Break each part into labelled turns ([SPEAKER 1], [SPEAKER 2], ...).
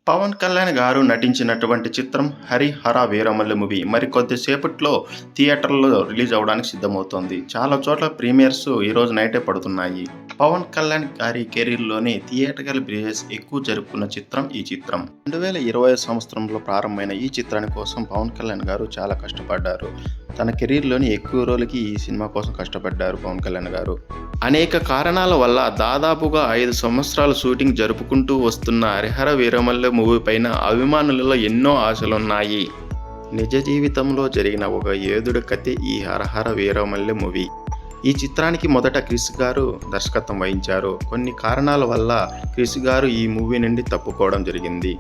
[SPEAKER 1] పవన్ కళ్యాణ్ గారు నటించినటువంటి చిత్రం 'హరిహర వీరమల్లు' మూవీ మరికొద్ది సేపట్లో థియేటర్‌లో రిలీజ్ అవ్వడానికి సిద్ధమవుతోంది. చాలా చోట్ల ప్రీమియర్స్ ఈరోజు నైటే పడుతున్నాయి. పవన్ కళ్యాణ్ గారి కెరీర్‌లోని థియేట్రికల్ రిలీజెస్ ఎక్కువ జరుపుకున్న చిత్రం ఈ చిత్రం. 2020 సంవత్సరంలో ప్రారంభమైన ఈ చిత్రాని కోసం పవన్ కళ్యాణ్ గారు చాలా కష్టపడ్డారు. తన కెరీర్‌లోని ఎక్కువ రోజులకి ఈ సినిమా కోసం కష్టపడ్డారు పవన్ కళ్యాణ్ గారు. అనేక కారణాల వల్ల దాదాపుగా 5 సంవత్సరాలు షూటింగ్ జరుపుకుంటూ వస్తున్న 'హరిహర వీరమల్లు' మూవీ పైన అభిమానులలో ఎన్నో ఆశలున్నాయి. నిజ జీవితంలో జరిగిన ఒక యోధుడి కథే ఈ 'హరహర వీరమల్లు' మూవీ. ఈ చిత్రానికి మొదట క్రిష్ గారు దర్శకత్వం వహించారు. కొన్ని కారణాల వల్ల క్రిష్ గారు ఈ మూవీ నుండి తప్పుకోవడం జరిగింది.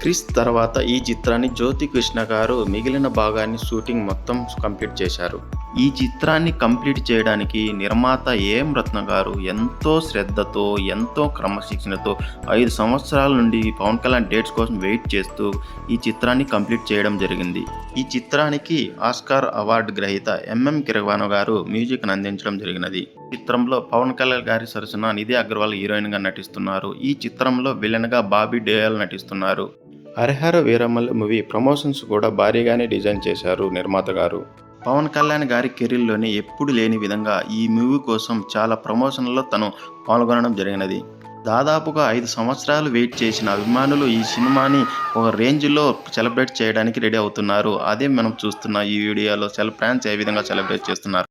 [SPEAKER 1] క్రిష్ తర్వాత ఈ చిత్రాన్ని జ్యోతి కృష్ణ గారు మిగిలిన భాగాన్ని షూటింగ్ మొత్తం కంప్లీట్ చేశారు. ఈ చిత్రాన్ని కంప్లీట్ చేయడానికి నిర్మాత ఏఎం రత్న గారు ఎంతో శ్రద్ధతో, ఎంతో క్రమశిక్షణతో 5 సంవత్సరాల నుండి పవన్ కళ్యాణ్ డేట్స్ కోసం వెయిట్ చేస్తూ ఈ చిత్రాన్ని కంప్లీట్ చేయడం జరిగింది. ఈ చిత్రానికి ఆస్కార్ అవార్డు గ్రహీత ఎంఎం కీరవాణి గారు మ్యూజిక్ అందించడం జరిగినది. చిత్రంలో పవన్ కళ్యాణ్ గారి సరసన నిధి అగర్వాల్ హీరోయిన్గా నటిస్తున్నారు. ఈ చిత్రంలో విలన్గా బాబీ దేయోల్ నటిస్తున్నారు. 'హరిహర వీరమల్లు' మూవీ ప్రమోషన్స్ కూడా భారీగానే డిజైన్ చేశారు నిర్మాత గారు. పవన్ కళ్యాణ్ గారి కెరీర్‌లోనే ఎప్పుడు లేని విధంగా ఈ మూవీ కోసం చాలా ప్రమోషన్లలో తను పాల్గొనడం జరిగినది. దాదాపుగా 5 సంవత్సరాలు వెయిట్ చేసిన అభిమానులు ఈ సినిమాని ఒక రేంజ్‌లో సెలబ్రేట్ చేయడానికి రెడీ అవుతున్నారు. అదే మనం చూస్తున్న ఈ వీడియోలో ఫ్యాన్స్ ఏ విధంగా సెలబ్రేట్ చేస్తున్నారు.